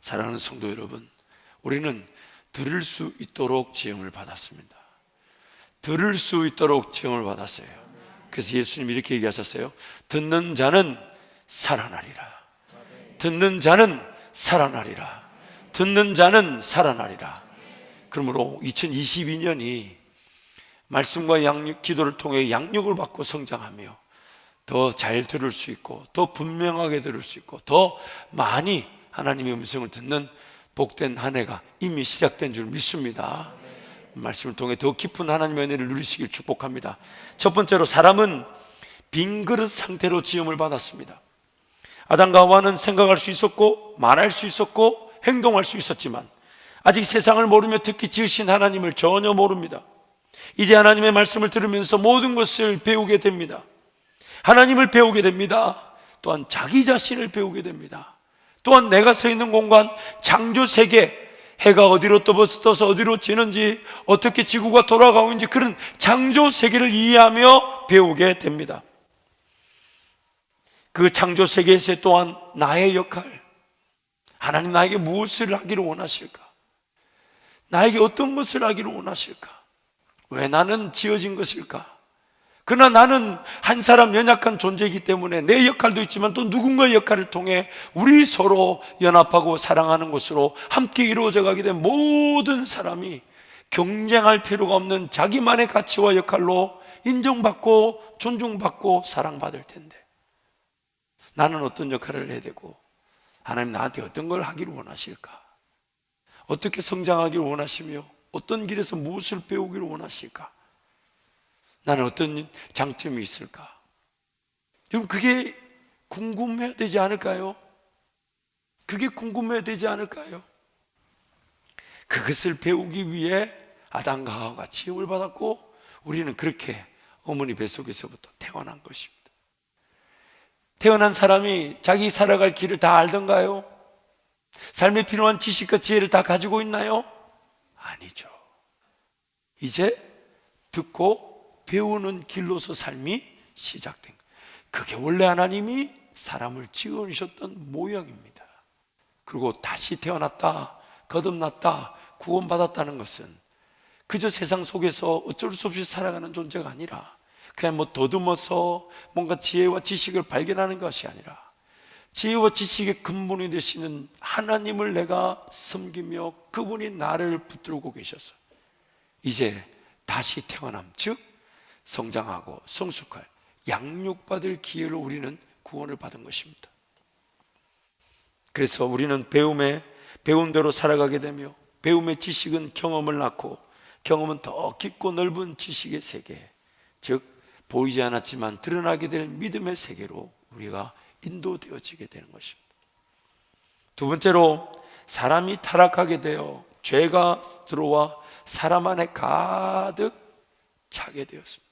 사랑하는 성도 여러분, 우리는 들을 수 있도록 지음을 받았습니다. 들을 수 있도록 지음을 받았어요. 그래서 예수님 이렇게 얘기하셨어요. 듣는 자는 살아나리라. 듣는 자는 살아나리라. 듣는 자는 살아나리라. 그러므로 2022년이 말씀과 기도를 통해 양육을 받고 성장하며 더 잘 들을 수 있고 더 분명하게 들을 수 있고 더 많이 하나님의 음성을 듣는 복된 한 해가 이미 시작된 줄 믿습니다. 말씀을 통해 더 깊은 하나님의 은혜를 누리시길 축복합니다. 첫 번째로, 사람은 빈 그릇 상태로 지음을 받았습니다. 아담과 하와는 생각할 수 있었고 말할 수 있었고 행동할 수 있었지만 아직 세상을 모르며 특히 지으신 하나님을 전혀 모릅니다. 이제 하나님의 말씀을 들으면서 모든 것을 배우게 됩니다. 하나님을 배우게 됩니다. 또한 자기 자신을 배우게 됩니다. 또한 내가 서 있는 공간, 창조 세계, 해가 어디로 떠서 어디로 지는지, 어떻게 지구가 돌아가고 있는지 그런 창조 세계를 이해하며 배우게 됩니다. 그 창조 세계에서 또한 나의 역할, 하나님 나에게 무엇을 하기를 원하실까? 나에게 어떤 것을 하기를 원하실까? 왜 나는 지어진 것일까? 그러나 나는 한 사람 연약한 존재이기 때문에 내 역할도 있지만 또 누군가의 역할을 통해 우리 서로 연합하고 사랑하는 것으로 함께 이루어져 가게 된 모든 사람이 경쟁할 필요가 없는 자기만의 가치와 역할로 인정받고 존중받고 사랑받을 텐데, 나는 어떤 역할을 해야 되고 하나님 나한테 어떤 걸 하기를 원하실까? 어떻게 성장하기를 원하시며 어떤 길에서 무엇을 배우기를 원하실까? 나는 어떤 장점이 있을까? 여러분, 그게 궁금해야 되지 않을까요? 그게 궁금해야 되지 않을까요? 그것을 배우기 위해 아담과 하와가 지음을 받았고 우리는 그렇게 어머니 뱃속에서부터 태어난 것입니다. 태어난 사람이 자기 살아갈 길을 다 알던가요? 삶에 필요한 지식과 지혜를 다 가지고 있나요? 아니죠. 이제 듣고 배우는 길로서 삶이 시작된 거예요. 그게 원래 하나님이 사람을 지으셨던 모양입니다. 그리고 다시 태어났다, 거듭났다, 구원받았다는 것은 그저 세상 속에서 어쩔 수 없이 살아가는 존재가 아니라 그냥 더듬어서 뭔가 지혜와 지식을 발견하는 것이 아니라 지혜와 지식의 근본이 되시는 하나님을 내가 섬기며 그분이 나를 붙들고 계셔서 이제 다시 태어남, 즉 성장하고 성숙할, 양육받을 기회로 우리는 구원을 받은 것입니다. 그래서 우리는 배운 대로 살아가게 되며 배움의 지식은 경험을 낳고 경험은 더 깊고 넓은 지식의 세계, 즉 보이지 않았지만 드러나게 될 믿음의 세계로 우리가 인도되어지게 되는 것입니다. 두 번째로, 사람이 타락하게 되어 죄가 들어와 사람 안에 가득 차게 되었습니다.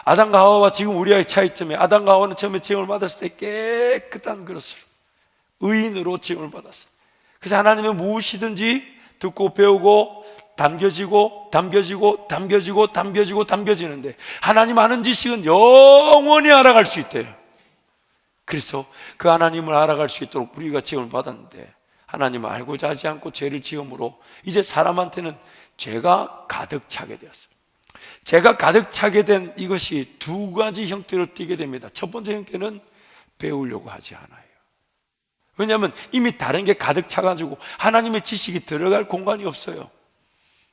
아담과 하와와 지금 우리의 차이점에, 아담과 하와는 처음에 지음을 받았을 때 깨끗한 그릇으로 의인으로 지음을 받았어요. 그래서 하나님은 무엇이든지 듣고 배우고 담겨지고 담겨지는데 하나님 아는 지식은 영원히 알아갈 수 있대요. 그래서 그 하나님을 알아갈 수 있도록 우리가 지음을 받았는데 하나님을 알고자 하지 않고 죄를 지음으로 이제 사람한테는 죄가 가득 차게 되었어요. 죄가 가득 차게 된 이것이 두 가지 형태로 띄게 됩니다. 첫 번째 형태는 배우려고 하지 않아요. 왜냐하면 이미 다른 게 가득 차가지고 하나님의 지식이 들어갈 공간이 없어요.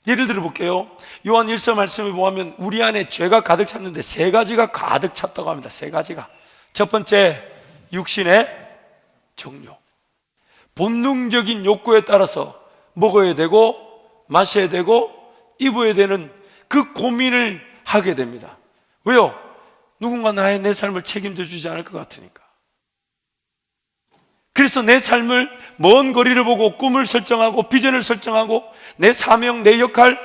예를 들어 볼게요. 요한 1서 말씀을 보면 우리 안에 죄가 가득 찼는데 세 가지가 가득 찼다고 합니다. 세 가지가. 첫 번째, 육신의 정욕. 본능적인 욕구에 따라서 먹어야 되고 마셔야 되고 입어야 되는 그 고민을 하게 됩니다. 왜요? 누군가 내 삶을 책임져 주지 않을 것 같으니까. 그래서 내 삶을 먼 거리를 보고 꿈을 설정하고 비전을 설정하고 내 사명, 내 역할,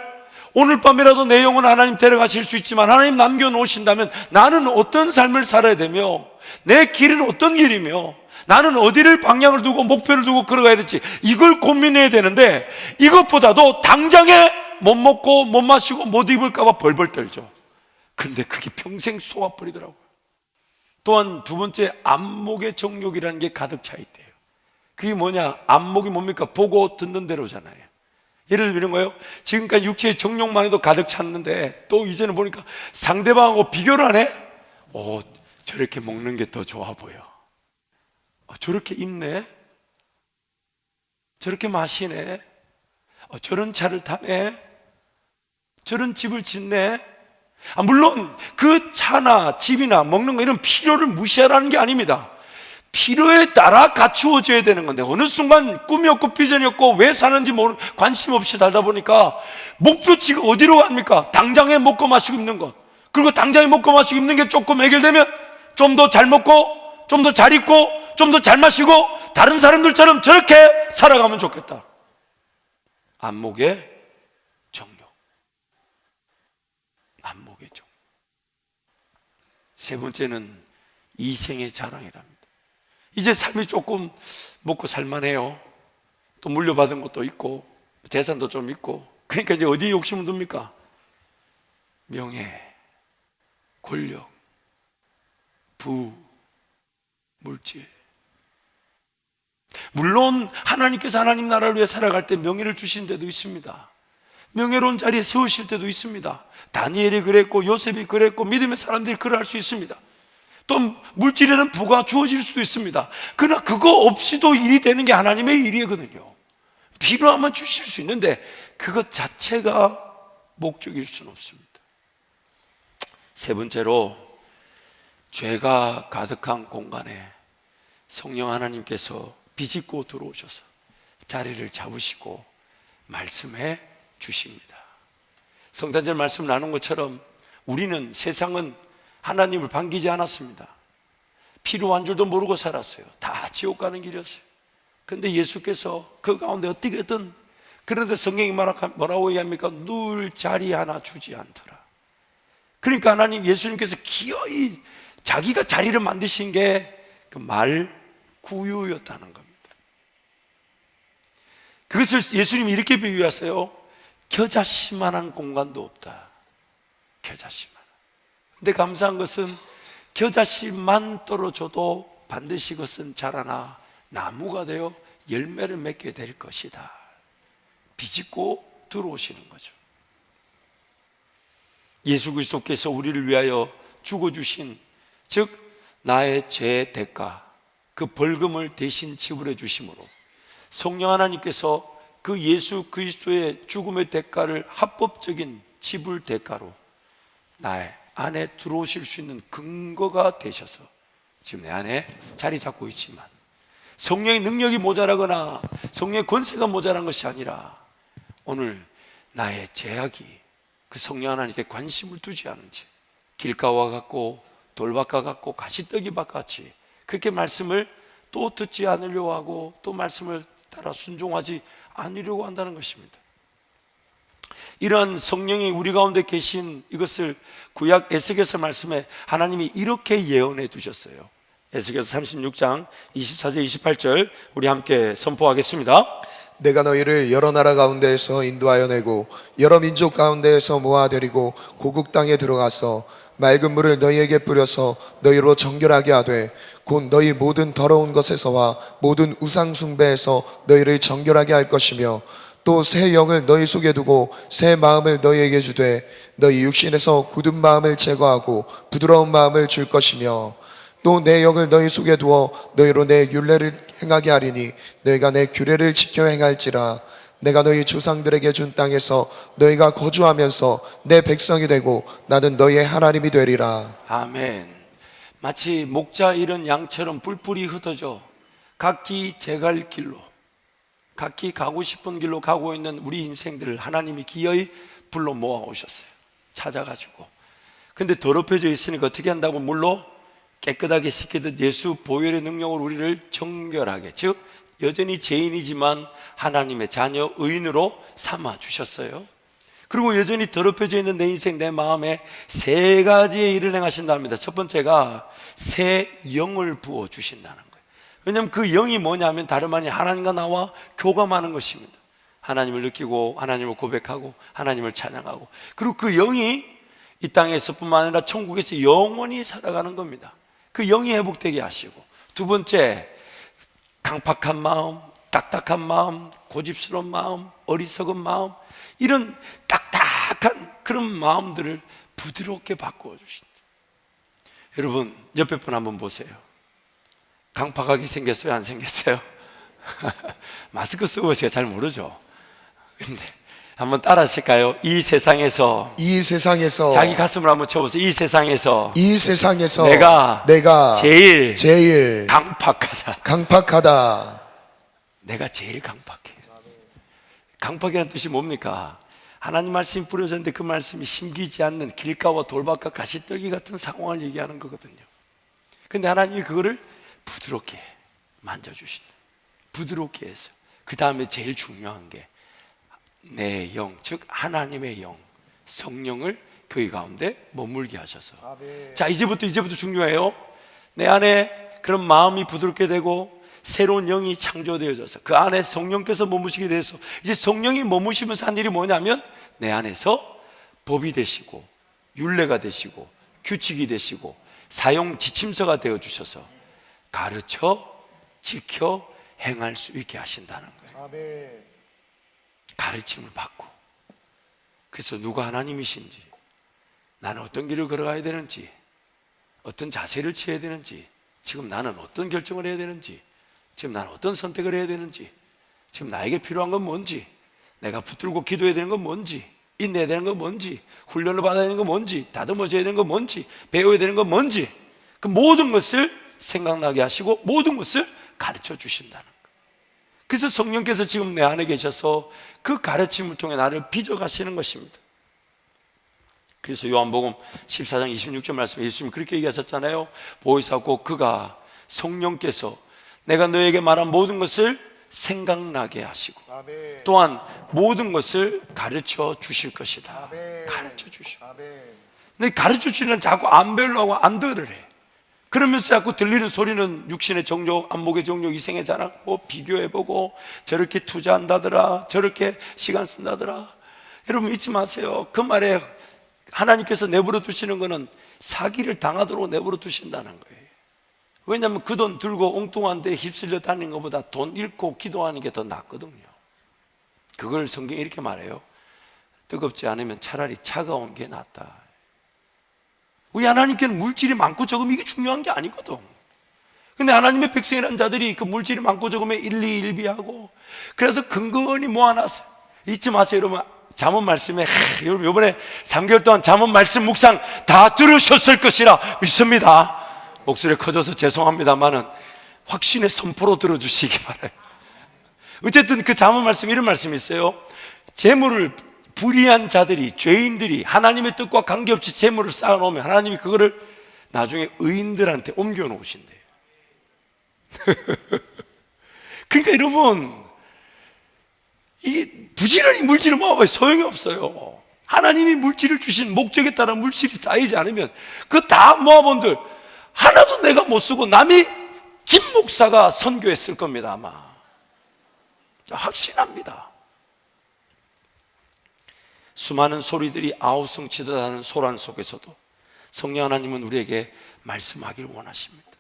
오늘 밤이라도 내 영혼 하나님 데려가실 수 있지만 하나님 남겨놓으신다면 나는 어떤 삶을 살아야 되며 내 길은 어떤 길이며 나는 어디를 방향을 두고 목표를 두고 걸어가야 될지 이걸 고민해야 되는데 이것보다도 당장에 못 먹고 못 마시고 못 입을까 봐 벌벌 떨죠. 근데 그게 평생 쏘아버리더라고요. 또한 두 번째, 안목의 정욕이라는 게 가득 차 있대요. 그게 뭐냐? 안목이 뭡니까? 보고 듣는 대로잖아요. 예를 들면 거예요. 지금까지 육체의 정욕만 해도 가득 찼는데 또 이제는 보니까 상대방하고 비교를 안 해? 저렇게 먹는 게 더 좋아 보여. 저렇게 입네? 저렇게 마시네? 저런 차를 타네? 저런 집을 짓네? 물론 그 차나 집이나 먹는 거 이런 필요를 무시하라는 게 아닙니다. 필요에 따라 갖추어져야 되는 건데 어느 순간 꿈이 없고 비전이 없고 왜 사는지 관심 없이 살다 보니까 목표치가 어디로 갑니까? 당장에 먹고 마시고 입는 것. 그리고 당장에 먹고 마시고 입는 게 조금 해결되면 좀 더 잘 먹고 좀 더 잘 입고 좀 더 잘 마시고 다른 사람들처럼 저렇게 살아가면 좋겠다. 안목의 정욕. 안목의 정욕. 세 번째는 이생의 자랑이랍니다. 이제 삶이 조금 먹고 살만해요. 또 물려받은 것도 있고 재산도 좀 있고, 그러니까 이제 어디에 욕심을 둡니까? 명예, 권력, 부, 물질. 물론 하나님께서 하나님 나라를 위해 살아갈 때 명예를 주신 데도 있습니다. 명예로운 자리에 세우실 때도 있습니다. 다니엘이 그랬고 요셉이 그랬고 믿음의 사람들이 그럴 수 있습니다. 또 물질에는 부가 주어질 수도 있습니다. 그러나 그거 없이도 일이 되는 게 하나님의 일이거든요. 필요하면 주실 수 있는데 그것 자체가 목적일 수는 없습니다. 세 번째로, 죄가 가득한 공간에 성령 하나님께서 비집고 들어오셔서 자리를 잡으시고 말씀해 주십니다. 성탄절 말씀 나눈 것처럼 우리는, 세상은 하나님을 반기지 않았습니다. 필요한 줄도 모르고 살았어요. 다 지옥 가는 길이었어요. 그런데 예수께서 그 가운데 어떻게든, 그런데 성경이 뭐라고 얘기합니까? 누울 자리 하나 주지 않더라. 그러니까 하나님, 예수님께서 기어이 자기가 자리를 만드신 게 그 말 구유였다는 겁니다. 그것을 예수님이 이렇게 비유하세요. 겨자씨만한 공간도 없다. 겨자씨만. 근데 감사한 것은 겨자씨만 떨어져도 반드시 그것은 자라나 나무가 되어 열매를 맺게 될 것이다. 비집고 들어오시는 거죠. 예수 그리스도께서 우리를 위하여 죽어주신, 즉 나의 죄의 대가, 그 벌금을 대신 지불해 주심으로 성령 하나님께서 그 예수 그리스도의 죽음의 대가를 합법적인 지불 대가로 나의 안에 들어오실 수 있는 근거가 되셔서 지금 내 안에 자리 잡고 있지만, 성령의 능력이 모자라거나 성령의 권세가 모자란 것이 아니라 오늘 나의 죄악이 그 성령 하나님께 관심을 두지 않은 채 길가와 같고 돌밭과 같고 가시떨기밭 같이 그렇게 말씀을 또 듣지 않으려고 하고 또 말씀을 따라 순종하지 않으려고 한다는 것입니다. 이러한 성령이 우리 가운데 계신 이것을 구약 에스겔서 말씀에 하나님이 이렇게 예언해 두셨어요. 에스겔서 36장 24절 28절 우리 함께 선포하겠습니다. 내가 너희를 여러 나라 가운데에서 인도하여 내고 여러 민족 가운데에서 모아들이고 고국 땅에 들어가서 맑은 물을 너희에게 뿌려서 너희로 정결하게 하되 곧 너희 모든 더러운 것에서와 모든 우상 숭배에서 너희를 정결하게 할 것이며, 또 새 영을 너희 속에 두고 새 마음을 너희에게 주되 너희 육신에서 굳은 마음을 제거하고 부드러운 마음을 줄 것이며, 또 내 영을 너희 속에 두어 너희로 내 율례를 행하게 하리니 너희가 내 규례를 지켜 행할지라. 내가 너희 조상들에게 준 땅에서 너희가 거주하면서 내 백성이 되고 나는 너희의 하나님이 되리라. 아멘. 마치 목자 잃은 양처럼 뿔뿔이 흩어져 각기 제갈 길로, 각기 가고 싶은 길로 가고 있는 우리 인생들을 하나님이 기어이 불러 모아오셨어요. 찾아가지고. 근데 더럽혀져 있으니까 어떻게 한다고? 물로 깨끗하게 씻기듯 예수 보혈의 능력으로 우리를 정결하게, 즉 여전히 죄인이지만 하나님의 자녀 의인으로 삼아 주셨어요. 그리고 여전히 더럽혀져 있는 내 인생, 내 마음에 세 가지의 일을 행하신답니다. 첫 번째가 새 영을 부어 주신다는 거예요. 왜냐하면 그 영이 뭐냐면 다름 아닌 하나님과 나와 교감하는 것입니다. 하나님을 느끼고 하나님을 고백하고 하나님을 찬양하고, 그리고 그 영이 이 땅에서뿐만 아니라 천국에서 영원히 살아가는 겁니다. 그 영이 회복되게 하시고, 두 번째, 강팍한 마음, 딱딱한 마음, 고집스러운 마음, 어리석은 마음, 이런 딱딱한 그런 마음들을 부드럽게 바꾸어 주신다. 여러분, 옆에 분 한번 보세요. 강팍하게 생겼어요? 안 생겼어요? 마스크 쓰고 있으니까 잘 모르죠. 근데 한번 따라 하실까요? 이 세상에서 자기 가슴을 한번 쳐보세요. 이 세상에서 내가 제일 강팍하다. 내가 제일 강팍해. 강팍이라는 뜻이 뭡니까? 하나님 말씀이 뿌려졌는데 그 말씀이 심기지 않는 길가와 돌밭과 가시떨기 같은 상황을 얘기하는 거거든요. 근데 하나님이 그거를 부드럽게 만져주신다. 부드럽게 해서 그 다음에 제일 중요한 게 내 영, 즉 하나님의 영, 성령을 그의 가운데 머물게 하셔서. 자, 이제부터 중요해요. 내 안에 그런 마음이 부드럽게 되고 새로운 영이 창조되어져서 그 안에 성령께서 머무시게 돼서 이제 성령이 머무시면서 한 일이 뭐냐면 내 안에서 법이 되시고 율례가 되시고 규칙이 되시고 사용 지침서가 되어 주셔서 가르쳐 지켜 행할 수 있게 하신다는 거예요. 가르침을 받고, 그래서 누가 하나님이신지, 나는 어떤 길을 걸어가야 되는지, 어떤 자세를 취해야 되는지, 지금 나는 어떤 결정을 해야 되는지, 지금 나는 어떤 선택을 해야 되는지, 지금 나에게 필요한 건 뭔지, 내가 붙들고 기도해야 되는 건 뭔지, 인내해야 되는 건 뭔지, 훈련을 받아야 되는 건 뭔지, 다듬어져야 되는 건 뭔지, 배워야 되는 건 뭔지, 그 모든 것을 생각나게 하시고 모든 것을 가르쳐 주신다는 거예요. 그래서 성령께서 지금 내 안에 계셔서 그 가르침을 통해 나를 빚어가시는 것입니다. 그래서 요한복음 14장 26절 말씀에 예수님이 그렇게 얘기하셨잖아요. 보혜사 곧 그가 성령께서 내가 너에게 말한 모든 것을 생각나게 하시고 또한 모든 것을 가르쳐 주실 것이다. 가르쳐 주시고. 근데 가르쳐 주시는 자꾸 안 배우려고 안 들으래. 그러면서 자꾸 들리는 소리는 육신의 정욕, 안목의 정욕, 이생의 자랑, 뭐 비교해보고 저렇게 투자한다더라, 저렇게 시간 쓴다더라. 여러분 잊지 마세요. 그 말에 하나님께서 내버려 두시는 거는 사기를 당하도록 내버려 두신다는 거예요. 왜냐하면 그 돈 들고 엉뚱한 데 휩쓸려 다니는 것보다 돈 잃고 기도하는 게 더 낫거든요. 그걸 성경이 이렇게 말해요. 뜨겁지 않으면 차라리 차가운 게 낫다. 우리 하나님께는 물질이 많고 적음 이게 중요한 게 아니거든. 근데 하나님의 백성이라는 자들이 그 물질이 많고 적음에 일희일비하고 그래서 근근히 모아놨어요. 잊지 마세요 여러분. 잠언 말씀에 여러분 이번에 3개월 동안 잠언 말씀 묵상 다 들으셨을 것이라 믿습니다. 목소리 커져서 죄송합니다만은 확신의 선포로 들어주시기 바라요. 어쨌든 그 잠언 말씀 이런 말씀이 있어요. 재물을 불의한 자들이, 죄인들이 하나님의 뜻과 관계없이 재물을 쌓아놓으면 하나님이 그거를 나중에 의인들한테 옮겨 놓으신대요. 그러니까 여러분, 이 부지런히 물질을 모아봐야 소용이 없어요. 하나님이 물질을 주신 목적에 따라 물질이 쌓이지 않으면 그거 다 모아본들 하나도 내가 못 쓰고 남이 김 목사가 선교했을 겁니다 아마. 확신합니다. 수많은 소리들이 아우성치듯 하는 소란 속에서도 성령 하나님은 우리에게 말씀하기를 원하십니다.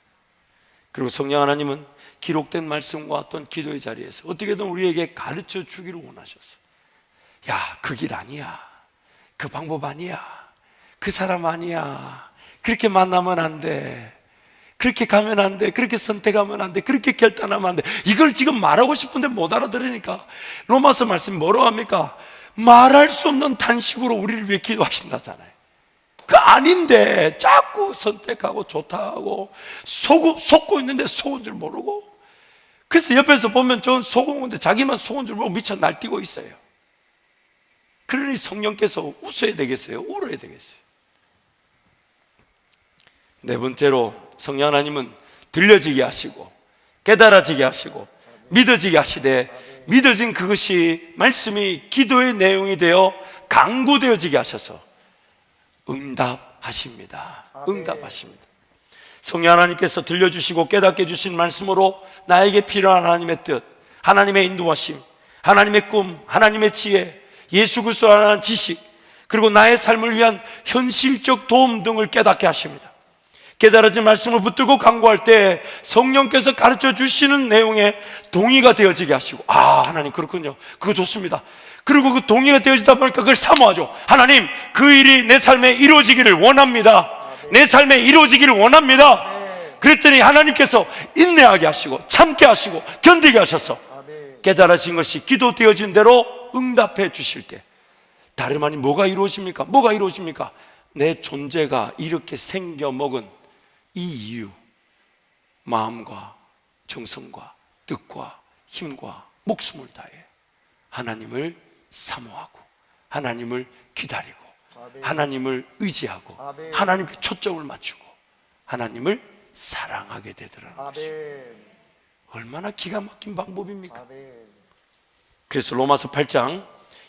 그리고 성령 하나님은 기록된 말씀과 어떤 기도의 자리에서 어떻게든 우리에게 가르쳐 주기를 원하셨어요. 야, 그 길 아니야, 그 방법 아니야, 그 사람 아니야, 그렇게 만나면 안 돼, 그렇게 가면 안 돼, 그렇게 선택하면 안 돼, 그렇게 결단하면 안 돼. 이걸 지금 말하고 싶은데 못 알아들으니까 로마서 말씀이 뭐라고 합니까? 말할 수 없는 단식으로 우리를 위해 기도하신다잖아요. 그 아닌데 자꾸 선택하고 좋다 하고 속고 있는데 속은 줄 모르고. 그래서 옆에서 보면 저는 속은데 자기만 속은 줄 모르고 미쳐 날뛰고 있어요. 그러니 성령께서 웃어야 되겠어요? 울어야 되겠어요? 네 번째로 성령 하나님은 들려지게 하시고 깨달아지게 하시고 믿어지게 하시되 믿어진 그것이 말씀이 기도의 내용이 되어 강구되어지게 하셔서 응답하십니다. 응답하십니다. 성령 하나님께서 들려주시고 깨닫게 해주신 말씀으로 나에게 필요한 하나님의 뜻, 하나님의 인도하심, 하나님의 꿈, 하나님의 지혜, 예수 그리스도라는 지식, 그리고 나의 삶을 위한 현실적 도움 등을 깨닫게 하십니다. 깨달아진 말씀을 붙들고 간구할 때 성령께서 가르쳐 주시는 내용에 동의가 되어지게 하시고, 하나님 그렇군요, 그거 좋습니다. 그리고 그 동의가 되어지다 보니까 그걸 사모하죠. 하나님, 그 일이 내 삶에 이루어지기를 원합니다. 내 삶에 이루어지기를 원합니다. 그랬더니 하나님께서 인내하게 하시고 참게 하시고 견디게 하셔서 깨달아진 것이 기도되어진 대로 응답해 주실 때, 다름 아닌 뭐가 이루어집니까? 뭐가 이루어집니까? 내 존재가 이렇게 생겨 먹은 이 이유, 마음과 정성과 뜻과 힘과 목숨을 다해 하나님을 사모하고 하나님을 기다리고 하나님을 의지하고 하나님께 초점을 맞추고 하나님을 사랑하게 되더라는 것이 얼마나 기가 막힌 방법입니까? 그래서 로마서 8장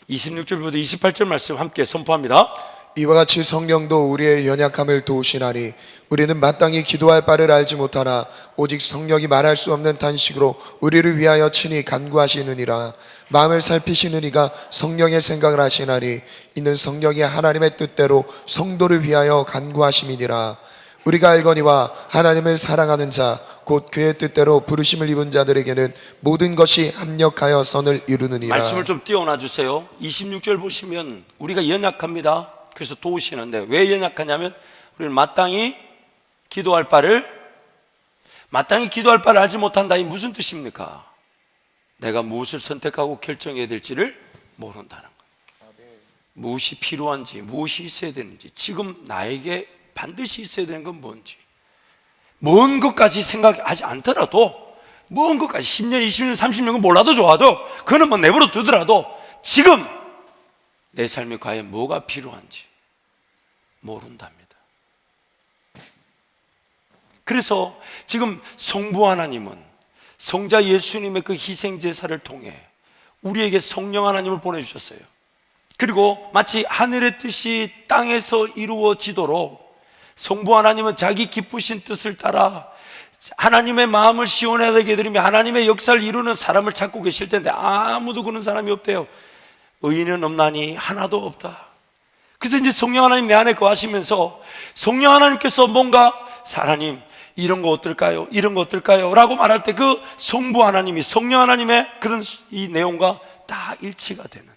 26절부터 28절 말씀 함께 선포합니다. 이와 같이 성령도 우리의 연약함을 도우시나니 우리는 마땅히 기도할 바를 알지 못하나 오직 성령이 말할 수 없는 탄식으로 우리를 위하여 친히 간구하시느니라. 마음을 살피시는 이가 성령의 생각을 하시나니 이는 성령이 하나님의 뜻대로 성도를 위하여 간구하심이니라. 우리가 알거니와 하나님을 사랑하는 자 곧 그의 뜻대로 부르심을 입은 자들에게는 모든 것이 합력하여 선을 이루느니라. 말씀을 좀 띄워놔 주세요. 26절 보시면 우리가 연약합니다. 그래서 도우시는데, 왜 연약하냐면 우리는 마땅히 기도할 바를 알지 못한다. 이 무슨 뜻입니까? 내가 무엇을 선택하고 결정해야 될지를 모른다는 거예요. 무엇이 필요한지, 무엇이 있어야 되는지, 지금 나에게 반드시 있어야 되는 건 뭔지, 먼 것까지 생각하지 않더라도, 먼 것까지 10년, 20년, 30년은 몰라도 좋아도, 그거는 뭐 내버려 두더라도 지금 내 삶에 과연 뭐가 필요한지 모른답니다. 그래서 지금 성부 하나님은 성자 예수님의 그 희생제사를 통해 우리에게 성령 하나님을 보내주셨어요. 그리고 마치 하늘의 뜻이 땅에서 이루어지도록 성부 하나님은 자기 기쁘신 뜻을 따라 하나님의 마음을 시원하게 해드리며 하나님의 역사를 이루는 사람을 찾고 계실 텐데 아무도 그런 사람이 없대요. 의인은 없나니 하나도 없다. 그래서 이제 성령 하나님 내 안에 거하시면서 성령 하나님께서 뭔가 하나님 이런 거 어떨까요? 이런 거 어떨까요? 라고 말할 때 그 성부 하나님이 성령 하나님의 그런 이 내용과 다 일치가 되는,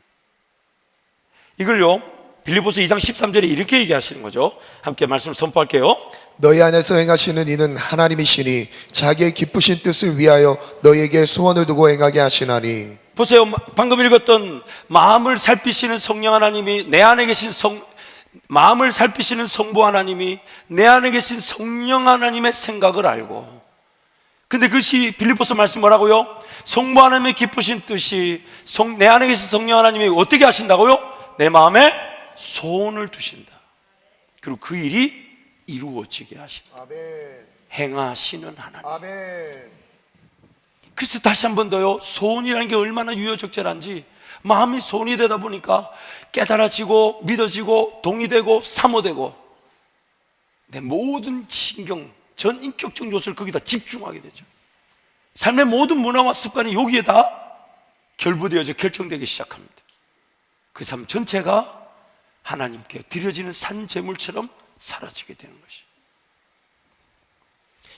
이걸요 빌립보서 2장 13절에 이렇게 얘기하시는 거죠. 함께 말씀을 선포할게요. 너희 안에서 행하시는 이는 하나님이시니 자기의 기쁘신 뜻을 위하여 너희에게 소원을 두고 행하게 하시나니. 보세요. 방금 읽었던 마음을 살피시는 성령 하나님이 내 안에 계신 마음을 살피시는 성부 하나님이 내 안에 계신 성령 하나님의 생각을 알고, 근데 그것이 빌립보서 말씀 뭐라고요? 성부 하나님의 기쁘신 뜻이 내 안에 계신 성령 하나님이 어떻게 하신다고요? 내 마음에 소원을 두신다. 그리고 그 일이 이루어지게 하신다. 행하시는 하나님. 그래서 다시 한 번 더요, 소원이라는 게 얼마나 유효적절한지, 마음이 소원이 되다 보니까 깨달아지고 믿어지고 동의되고 사모되고 내 모든 신경, 전 인격적 요소를 거기다 집중하게 되죠. 삶의 모든 문화와 습관이 여기에 다 결부되어져 결정되기 시작합니다. 그 삶 전체가 하나님께 드려지는 산제물처럼 사라지게 되는 것이.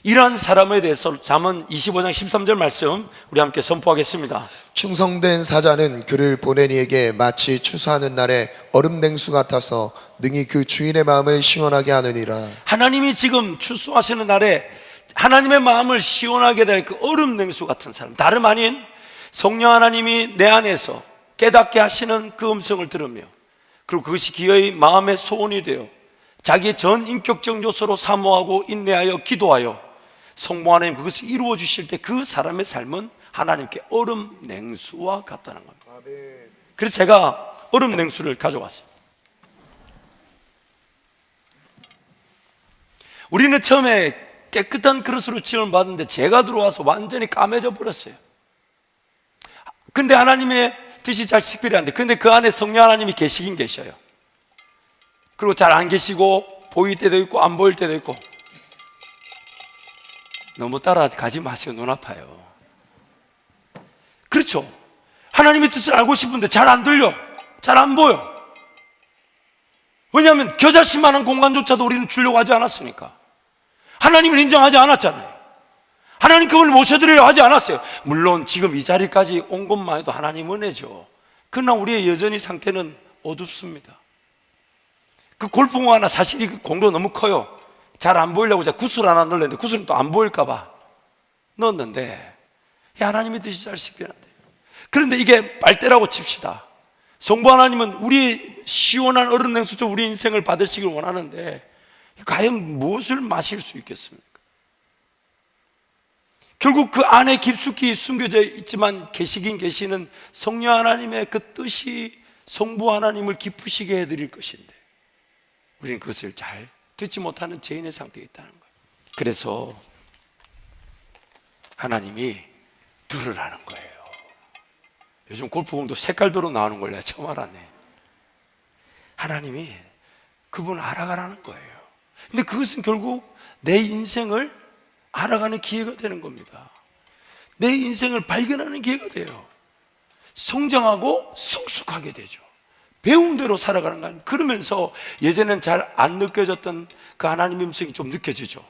이러한 사람에 대해서 잠언 25장 13절 말씀 우리 함께 선포하겠습니다. 충성된 사자는 그를 보낸 이에게 마치 추수하는 날에 얼음 냉수 같아서 능히 그 주인의 마음을 시원하게 하느니라. 하나님이 지금 추수하시는 날에 하나님의 마음을 시원하게 될 그 얼음 냉수 같은 사람, 다름 아닌 성령 하나님이 내 안에서 깨닫게 하시는 그 음성을 들으며, 그리고 그것이 기어이 마음의 소원이 되어 자기의 전 인격적 요소로 사모하고 인내하여 기도하여 성부 하나님 그것을 이루어 주실 때 그 사람의 삶은 하나님께 얼음 냉수와 같다는 겁니다. 그래서 제가 얼음 냉수를 가져왔어요. 우리는 처음에 깨끗한 그릇으로 지원을 받았는데 제가 들어와서 완전히 까매져 버렸어요. 근데 하나님의 뜻이 잘 식별이 안 돼. 근데 그 안에 성령 하나님이 계시긴 계셔요. 그리고 잘 안 계시고 보일 때도 있고 안 보일 때도 있고. 너무 따라가지 마세요. 눈 아파요. 그렇죠. 하나님의 뜻을 알고 싶은데 잘 안 들려, 잘 안 보여. 왜냐하면 겨자씨만한 공간조차도 우리는 주려고 하지 않았으니까. 하나님은 인정하지 않았잖아요. 하나님 그걸 모셔드리려 하지 않았어요. 물론 지금 이 자리까지 온 것만 해도 하나님 은혜죠. 그러나 우리의 여전히 상태는 어둡습니다. 그 골프공 하나, 사실 이 공도 너무 커요. 잘 안 보이려고 제가 구슬 하나 넣었는데 구슬은 또 안 보일까봐 넣었는데 하나님의 뜻이 잘 식별이 안 돼요. 그런데 이게 빨대라고 칩시다. 성부 하나님은 우리 시원한 얼음 냉수죠, 우리 인생을 받으시길 원하는데 과연 무엇을 마실 수 있겠습니까? 결국 그 안에 깊숙이 숨겨져 있지만 계시긴 계시는 성령 하나님의 그 뜻이 성부 하나님을 기쁘시게 해드릴 것인데 우리는 그것을 잘 듣지 못하는 죄인의 상태에 있다는 거예요. 그래서 하나님이 들으라는 거예요. 요즘 골프공도 색깔도로 나오는 걸 내가 처음 알았네. 하나님이 그분을 알아가라는 거예요. 근데 그것은 결국 내 인생을 알아가는 기회가 되는 겁니다. 내 인생을 발견하는 기회가 돼요. 성장하고 성숙하게 되죠. 배움대로 살아가는 거 아니에요. 그러면서 예전엔 잘 안 느껴졌던 그 하나님의 음성이 좀 느껴지죠.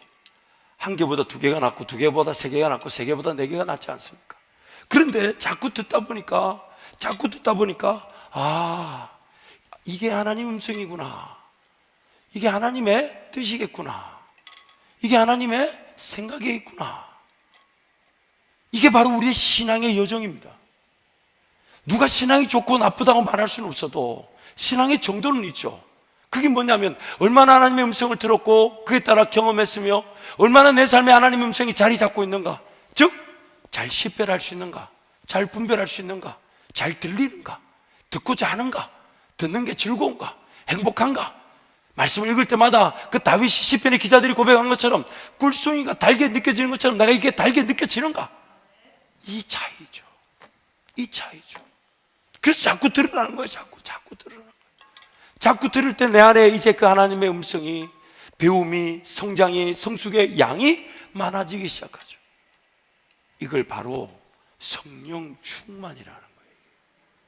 한 개보다 두 개가 낫고 두 개보다 세 개가 낫고 세 개보다 네 개가 낫지 않습니까? 그런데 자꾸 듣다 보니까 아, 이게 하나님 음성이구나. 이게 하나님의 뜻이겠구나. 이게 하나님의 생각에 있구나. 이게 바로 우리의 신앙의 여정입니다. 누가 신앙이 좋고 나쁘다고 말할 수는 없어도 신앙의 정도는 있죠. 그게 뭐냐면 얼마나 하나님의 음성을 들었고 그에 따라 경험했으며 얼마나 내 삶에 하나님의 음성이 자리 잡고 있는가, 즉 잘 식별할 수 있는가, 잘 분별할 수 있는가, 잘 들리는가, 듣고자 하는가, 듣는 게 즐거운가, 행복한가. 말씀을 읽을 때마다 그 다윗 시편의 기자들이 고백한 것처럼 꿀송이가 달게 느껴지는 것처럼 내가 이게 달게 느껴지는가. 이 차이죠. 이 차이죠. 그래서 자꾸 들으라는 거예요. 자꾸 들으라는 거예요. 자꾸 들을 때 내 안에 이제 그 하나님의 음성이, 배움이, 성장이, 성숙의 양이 많아지기 시작하죠. 이걸 바로 성령 충만이라는 거예요.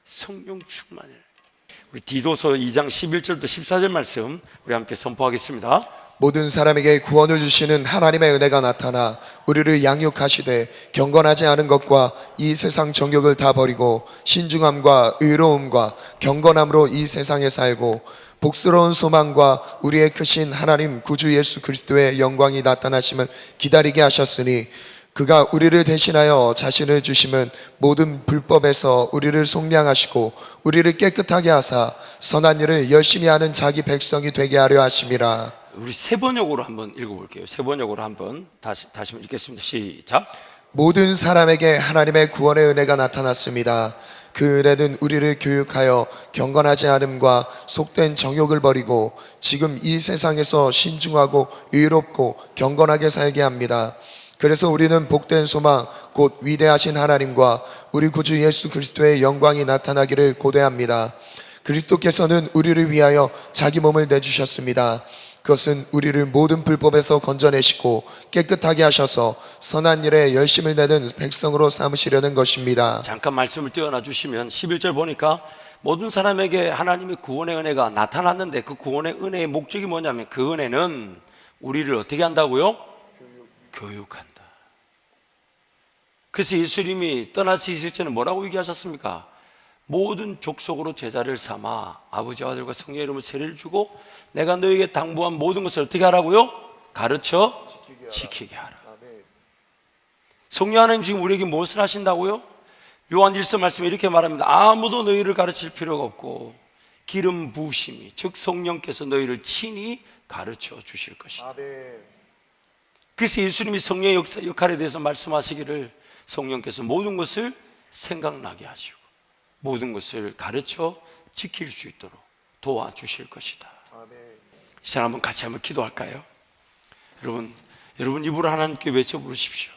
성령 충만이라는 거예요. 우리 디도서 2장 11절부터 14절 말씀 우리 함께 선포하겠습니다. 모든 사람에게 구원을 주시는 하나님의 은혜가 나타나 우리를 양육하시되 경건하지 않은 것과 이 세상 정욕을 다 버리고 신중함과 의로움과 경건함으로 이 세상에 살고 복스러운 소망과 우리의 크신 하나님 구주 예수 그리스도의 영광이 나타나심을 기다리게 하셨으니 그가 우리를 대신하여 자신을 주심은 모든 불법에서 우리를 속량하시고 우리를 깨끗하게 하사 선한 일을 열심히 하는 자기 백성이 되게 하려 하심이라. 우리 세 번역으로 한번 읽어볼게요. 세 번역으로 한번 다시 한번 읽겠습니다. 시작. 모든 사람에게 하나님의 구원의 은혜가 나타났습니다. 그 은혜는 우리를 교육하여 경건하지 않음과 속된 정욕을 버리고 지금 이 세상에서 신중하고 의롭고 경건하게 살게 합니다. 그래서 우리는 복된 소망 곧 위대하신 하나님과 우리 구주 예수 그리스도의 영광이 나타나기를 고대합니다. 그리스도께서는 우리를 위하여 자기 몸을 내주셨습니다. 그것은 우리를 모든 불법에서 건져내시고 깨끗하게 하셔서 선한 일에 열심을 내는 백성으로 삼으시려는 것입니다. 잠깐 말씀을 띄워놔 주시면 11절 보니까 모든 사람에게 하나님의 구원의 은혜가 나타났는데 그 구원의 은혜의 목적이 뭐냐면 그 은혜는 우리를 어떻게 한다고요? 교육한다. 그래서 예수님이 떠나시기 전에 뭐라고 얘기하셨습니까? 모든 족속으로 제자를 삼아 아버지와 아들과 성령의 이름으로 세례를 주고 내가 너에게 당부한 모든 것을 어떻게 하라고요? 가르쳐 지키게 하라. 성령 하나님 지금 우리에게 무엇을 하신다고요? 요한 1서 말씀에 이렇게 말합니다. 아무도 너희를 가르칠 필요가 없고 기름 부으심이 즉 성령께서 너희를 친히 가르쳐 주실 것이다. 그래서 예수님이 성령의 역할에 대해서 말씀하시기를 성령께서 모든 것을 생각나게 하시고 모든 것을 가르쳐 지킬 수 있도록 도와주실 것이다. 이 시간 한번 같이 한번 기도할까요? 여러분 입으로 하나님께 외쳐 부르십시오.